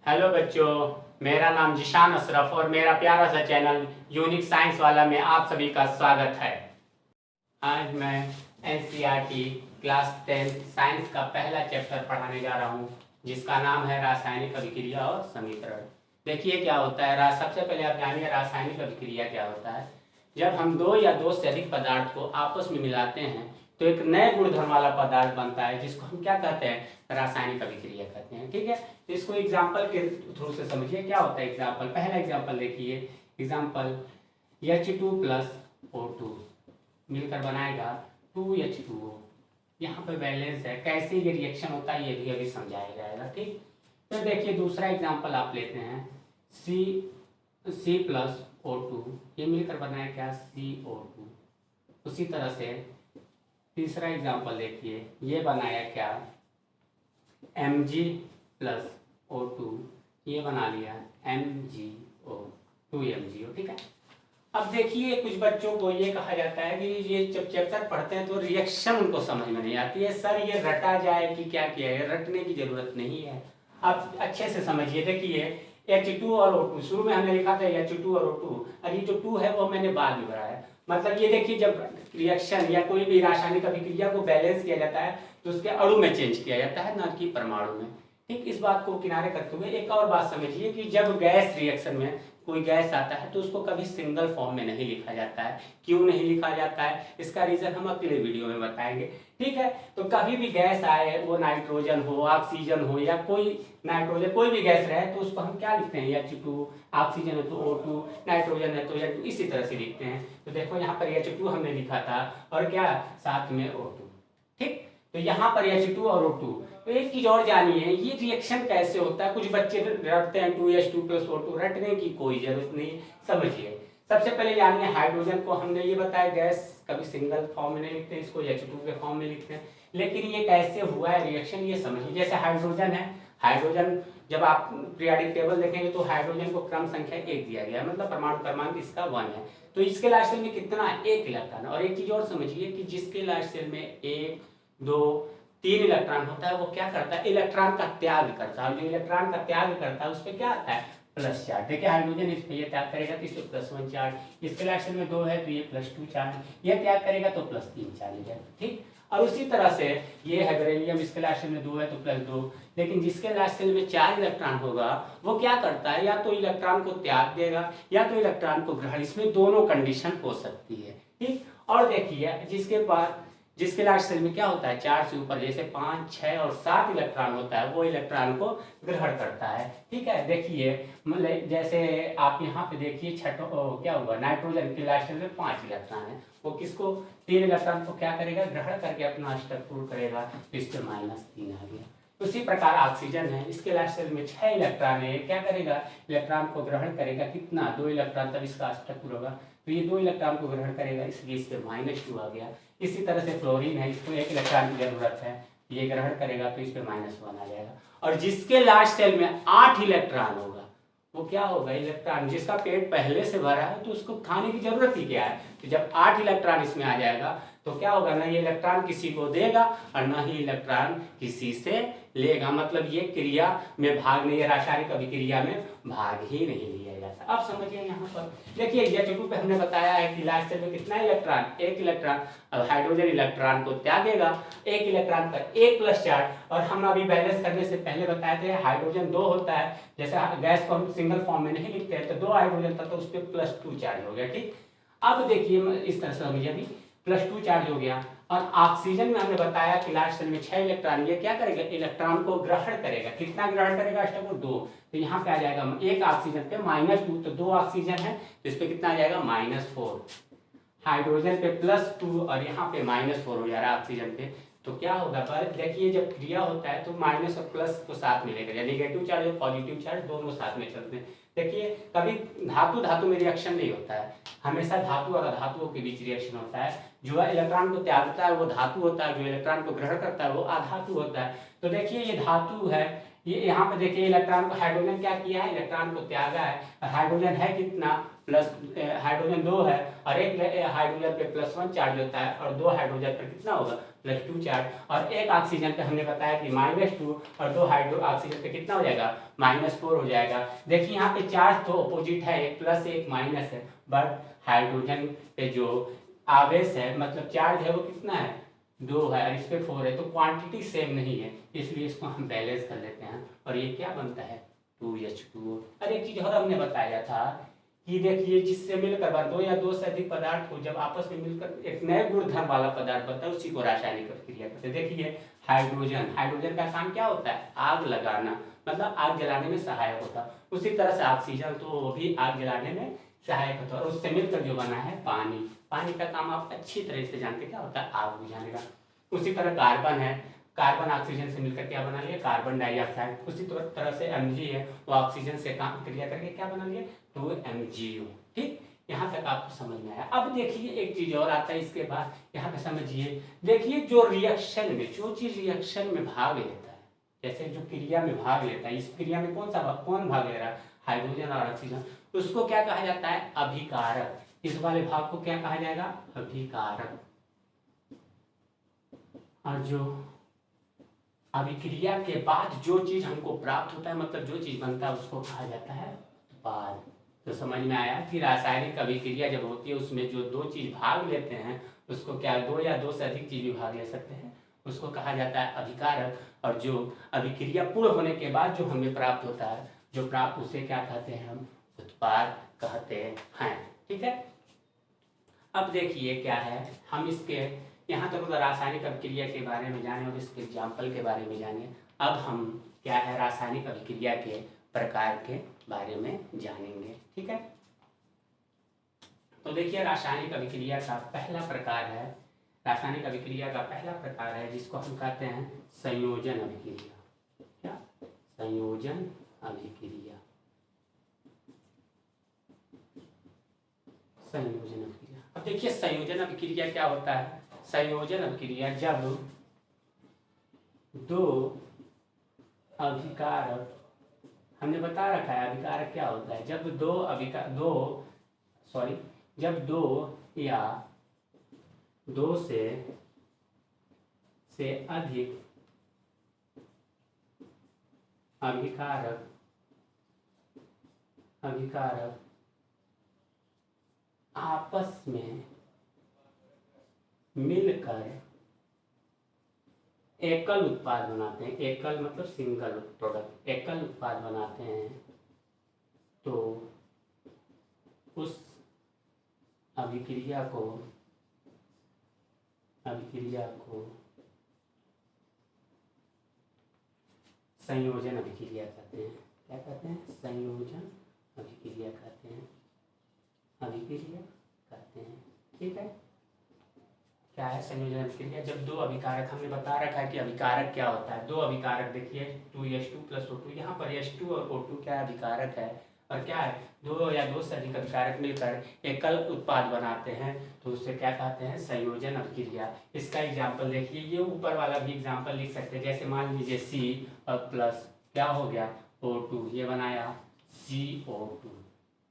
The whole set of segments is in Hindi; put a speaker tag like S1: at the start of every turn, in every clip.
S1: हेलो बच्चों, मेरा नाम जिशान अशरफ और मेरा प्यारा सा चैनल यूनिक साइंस वाला में आप सभी का स्वागत है। आज मैं एनसीईआरटी क्लास 10 साइंस का पहला चैप्टर पढ़ाने जा रहा हूँ, जिसका नाम है रासायनिक अभिक्रिया और समीकरण। देखिए क्या होता है। सबसे पहले आप जानिए रासायनिक अभिक्रिया क्या होता है। जब हम दो या दो से अधिक पदार्थ को आपस में मिलाते हैं तो एक नए गुणधर्म वाला पदार्थ बनता है, जिसको हम क्या कहते हैं, रासायनिक अभिक्रिया कहते हैं। ठीक है, तो इसको एग्जाम्पल के थ्रू से समझिए क्या होता है। एग्जाम्पल, पहला एग्जाम्पल देखिए। एग्जाम्पल H2+O2 मिलकर बनाएगा 2H2O। यहाँ पे बैलेंस है। कैसे ये रिएक्शन होता है ये भी अभी समझाया जाएगा। ठीक, तो देखिए दूसरा एग्जाम्पल आप लेते हैं C+O2, ये मिलकर बनाए क्या, CO2। उसी तरह से तीसरा एग्जाम्पल देखिए, ये बनाया क्या, Mg+O2, ये बना लिया MgO, 2MgO। ठीक है, अब देखिए कुछ बच्चों को ये कहा जाता है कि ये जब चैप्टर पढ़ते हैं तो रिएक्शन उनको समझ में नहीं आती है। सर ये रटा जाए कि क्या किया है, रटने की जरूरत नहीं है। आप अच्छे से समझिए। देखिए H2 और O2, शुरू में हमने लिखा था H2 और O2, और ये जो 2 है वो मैंने बाद में भरा है। मतलब ये देखिए, जब रिएक्शन या कोई भी रासायनिक अभिक्रिया को बैलेंस किया जाता है तो उसके अणु में चेंज किया जाता है, ना कि परमाणु में। ठीक, इस बात को किनारे करते हुए एक और बात समझिए कि जब गैस रिएक्शन में कोई गैस आता है तो उसको कभी सिंगल फॉर्म में नहीं लिखा जाता है। क्यों नहीं लिखा जाता है, इसका रीजन हम अगले वीडियो में बताएंगे। ठीक है, तो कभी भी गैस आए, वो नाइट्रोजन हो, ऑक्सीजन हो, या कोई नाइट्रोजन कोई भी गैस रहे, तो उसको हम क्या लिखते हैं, H2, ऑक्सीजन है तो O2, नाइट्रोजन है तो H2, इसी तरह से लिखते हैं। तो देखो यहाँ पर H2 हमने लिखा था और क्या साथ में O2। ठीक, तो यहाँ पर H2 और O2। तो एक चीज और जानिए, ये रिएक्शन कैसे होता है। कुछ बच्चे रटते हैं 2H2+O2, रटने की कोई जरूरत नहीं। समझिए, सबसे पहले जानिए हाइड्रोजन को हमने ये बताया गैस कभी सिंगल फॉर्म में नहीं लिखते, इसको H2 के फॉर्म में लिखते हैं। लेकिन ये कैसे हुआ है रिएक्शन, ये समझिए। जैसे हाइड्रोजन है, हाइड्रोजन जब आप पीरियोडिक टेबल देखेंगे तो हाइड्रोजन को क्रम संख्या 1 दिया गया है, मतलब परमाणु क्रमांक इसका 1 है। तो इसके लास्ट सेल में कितना, 1 इलेक्ट्रॉन। और एक चीज और समझिए कि जिसके लास्ट सेल में 1, 2, 3 इलेक्ट्रॉन होता है, वो क्या करता है, इलेक्ट्रॉन का त्याग करता है। जो इलेक्ट्रॉन का त्याग करता है उस पर क्या आता है, प्लस चार्ज। देखिए हाइड्रोजन इस पे ये त्याग करेगा तो इस पे +1 चार्ज, इसके लास्ट सेल में 2 है तो ये +2 चार्ज, ये त्याग करेगा तो +3 चार्ज है। ठीक, और उसी तरह से ये है बेरिलियम, इसके लास्ट सेल में 2 है तो +2, लेकिन जिसके लास्ट सेल में 4 इलेक्ट्रॉन होगा वो क्या करता है, या तो इलेक्ट्रॉन को त्याग देगा या तो इलेक्ट्रॉन को ग्रहण, इसमें दोनों कंडीशन हो सकती है। ठीक, और देखिए जिसके लास्ट सेल में क्या होता है, 4 से ऊपर जैसे 5, 6 और 7 इलेक्ट्रॉन होता है, वो इलेक्ट्रॉन को ग्रहण करता है। ठीक है, देखिए मतलब जैसे आप यहाँ पे देखिए क्या होगा, नाइट्रोजन के लास्ट सेल में 5 इलेक्ट्रॉन है, वो किसको, 3 इलेक्ट्रॉन को क्या करेगा, ग्रहण करके अपना स्टेप पूर्ण करेगा, तो इस पर -3 आ गया। उसी प्रकार ऑक्सीजन है, इसके लास्ट सेल में 6 इलेक्ट्रॉन है, क्या करेगा, इलेक्ट्रॉन को ग्रहण करेगा, कितना, 2 इलेक्ट्रॉन, तब इसका अष्टक पूर्ण होगा, तो ये 2 इलेक्ट्रॉन को ग्रहण करेगा, इसलिए इस पे -2 आ गया। इसी तरह से फ्लोरीन है, इसको 1 इलेक्ट्रॉन की जरूरत है, ये ग्रहण करेगा तो इस पे -1 आ जाएगा। और जिसके लास्ट सेल में 8 इलेक्ट्रॉन होगा वो क्या होगा, इलेक्ट्रॉन जिसका पेट पहले से भरा है तो उसको खाने की जरूरत ही क्या है। तो जब 8 इलेक्ट्रॉन इसमें आ जाएगा तो क्या होगा, ना ये इलेक्ट्रॉन किसी को देगा और ना ही इलेक्ट्रॉन किसी से लेगा। मतलब ये क्रिया में भाग नहीं, रासायनिक अभिक्रिया में भाग ही नहीं लिया जाता। अब समझिए यहाँ पर देखिए H2 पे हमने बताया है कि लास्ट सेल में कितना इलेक्ट्रॉन, 1 इलेक्ट्रॉन। अब हाइड्रोजन इलेक्ट्रॉन को त्यागेगा, 1 इलेक्ट्रॉन पर 1 प्लस चार्ज। और हम अभी बैलेंस करने से पहले बताए थे हाइड्रोजन 2 होता है, जैसे गैस को हम सिंगल फॉर्म में नहीं लिखते हैं, तो 2 हाइड्रोजन था तो उस पर +2 चार्ज हो गया। ठीक, अब देखिए इस तरह से समझिए, अभी +2 चार्ज हो गया। और ऑक्सीजन में हमने बताया कि लास्ट सेल में 6 इलेक्ट्रॉन, ये क्या करेगा, इलेक्ट्रॉन को ग्रहण करेगा। कितना ग्रहण करेगा, अष्टक को 2, तो यहाँ पे आ जाएगा 1 ऑक्सीजन पे -2, तो 2 ऑक्सीजन है तो इस पे कितना आ जाएगा, -4। हाइड्रोजन पे +2 और यहाँ पे -4 हो जा रहा है ऑक्सीजन पे। तो क्या होगा, पर देखिए जब क्रिया होता है तो माइनस और प्लस को साथ में लेकर, नेगेटिव चार्ज और पॉजिटिव चार्ज दोनों साथ में चलते हैं। देखिए कभी धातु धातु में रिएक्शन नहीं होता है, हमेशा धातु और अधातुओं के बीच रिएक्शन होता है। जो इलेक्ट्रॉन को त्यागता है वो धातु होता है, जो इलेक्ट्रॉन को ग्रहण करता है वो अधातु होता है। तो देखिए ये धातु है, ये यहाँ पे देखिए इलेक्ट्रॉन को हाइड्रोजन क्या किया है, इलेक्ट्रॉन को त्यागा है। हाइड्रोजन है कितना, प्लस हाइड्रोजन 2 है और एक हाइड्रोजन पे +1 चार्ज होता है और 2 हाइड्रोजन पे कितना होगा +2 चार्ज, और एक ऑक्सीजन पे हमने बताया कि -2 और 2 हाइड्रो ऑक्सीजन पे कितना हो जाएगा -4 हो जाएगा। देखिए यहाँ पे चार्ज तो अपोजिट है, एक प्लस एक माइनस है, बट हाइड्रोजन पे जो आवेश है मतलब चार्ज है वो कितना है 2 है और इस पे 4 है, तो क्वांटिटी सेम नहीं है, इसलिए इसको हम बैलेंस कर लेते हैं और ये क्या बनता है 2H2O। और एक चीज और हमने बताया था कि देखिए जिससे मिलकर 2 या 2 से अधिक पदार्थ को जब आपस में मिलकर एक नए गुणधर्म वाला पदार्थ बनता है उसी को रासायनिक अभिक्रिया कहते हैं। देखिए हाइड्रोजन का काम क्या होता है आग लगाना, मतलब आग जलाने में सहायक होता है। उसी तरह से ऑक्सीजन तो वो भी आग जलाने में सहायक होता है और उससे मिलकर जो बना है पानी का काम आप अच्छी तरह से जानते क्या होता है आग बुझाने का। उसी तरह कार्बन है, कार्बन ऑक्सीजन से मिलकर क्या बना लिया कार्बन डाइऑक्साइड। उसी तरह से Mg है, वो ऑक्सीजन से काम क्रिया करके क्या बना लिया 2MgO। ठीक, यहाँ तक आपको समझ में आया। अब देखिए एक चीज और आता है इसके बाद, यहाँ पे समझिए। देखिए जो रिएक्शन में जो चीज रिएक्शन में भाग लेता है, जैसे जो क्रिया में भाग लेता है, इस क्रिया में कौन भाग ले रहा है हाइड्रोजन और ऑक्सीजन, उसको क्या कहा जाता है अभिकारक। इस वाले भाग को क्या कहा जाएगा अभिकारक। और जो अभिक्रिया के बाद जो चीज हमको प्राप्त होता है मतलब जो चीज बनता है उसको कहा जाता है उत्पाद। तो समझ में आया कि रासायनिक अभिक्रिया जब होती है उसमें जो 2 चीज भाग लेते हैं उसको क्या 2 या 2 से अधिक चीज भी भाग ले सकते हैं, उसको कहा जाता है अभिकारक। और जो अभिक्रिया पूर्ण होने के बाद जो हमें प्राप्त होता है जो प्राप्त उसे क्या कहते हैं हम उत्पाद कहते हैं। ठीक है, अब देखिए क्या है, हम इसके यहाँ तक तो रासायनिक अभिक्रिया के बारे में जाने और इसके एग्जाम्पल के बारे में जाने। अब हम क्या है रासायनिक अभिक्रिया के प्रकार के बारे में जानेंगे। ठीक है, तो देखिए रासायनिक अभिक्रिया का पहला प्रकार है, रासायनिक अभिक्रिया का पहला प्रकार है जिसको हम कहते हैं संयोजन अभिक्रिया। क्या संयोजन अभिक्रिया, संयोजन अभिक्रिया। अब देखिए संयोजन अभिक्रिया क्या होता है, संयोजन अभिक्रिया जब 2 अभिकारक, हमने बता रखा है अभिकारक क्या होता है, जब जब 2 या 2 से अधिक अभिकारक आपस में मिलकर एकल उत्पाद बनाते हैं, एकल मतलब सिंगल प्रोडक्ट, एकल उत्पाद बनाते हैं, तो उस अभिक्रिया को संयोजन अभिक्रिया कहते हैं। क्या कहते हैं संयोजन अभिक्रिया कहते हैं, अभिक्रिया कहते हैं। ठीक है, क्या है संयोजन अभिक्रिया, जब 2 अभिकारक, हमने बता रखा है कि अभिकारक क्या होता है। 2 अभिकारक देखिए 2H2 + O2, यहाँ पर H2 और O2 क्या अभिकारक है और क्या है 2 या 2 से अधिक अभिकारक मिलकर एकल उत्पाद बनाते हैं, तो उससे क्या कहते हैं संयोजन अभिक्रिया। इसका एग्जाम्पल देखिए, ये ऊपर वाला भी एग्जाम्पल लिख सकते हैं। जैसे मान लीजिए C और प्लस क्या हो गया O2, ये बनाया CO2।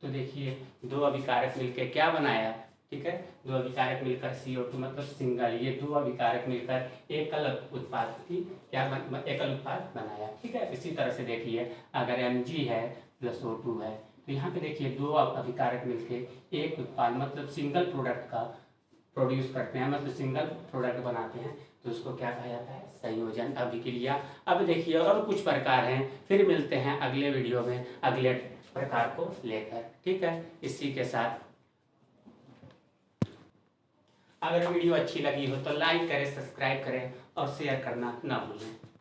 S1: तो देखिए 2 अभिकारक मिलकर क्या बनाया, ठीक है 2 अभिकारक मिलकर CO2 मतलब सिंगल, ये 2 अभिकारक मिलकर एकल उत्पाद की क्या एकल उत्पाद बनाया। ठीक है, इसी तरह से देखिए अगर Mg है + O2 है तो यहाँ पे देखिए 2 अभिकारक मिलकर एक उत्पाद मतलब सिंगल प्रोडक्ट का प्रोड्यूस करते हैं, मतलब सिंगल प्रोडक्ट बनाते हैं, तो उसको क्या कहा जाता है संयोजन अभिक्रिया। अब देखिए और कुछ प्रकार हैं, फिर मिलते हैं अगले वीडियो में अगले प्रकार को लेकर। ठीक है, इसी के साथ अगर वीडियो अच्छी लगी हो तो लाइक करें, सब्सक्राइब करें और शेयर करना ना भूलें।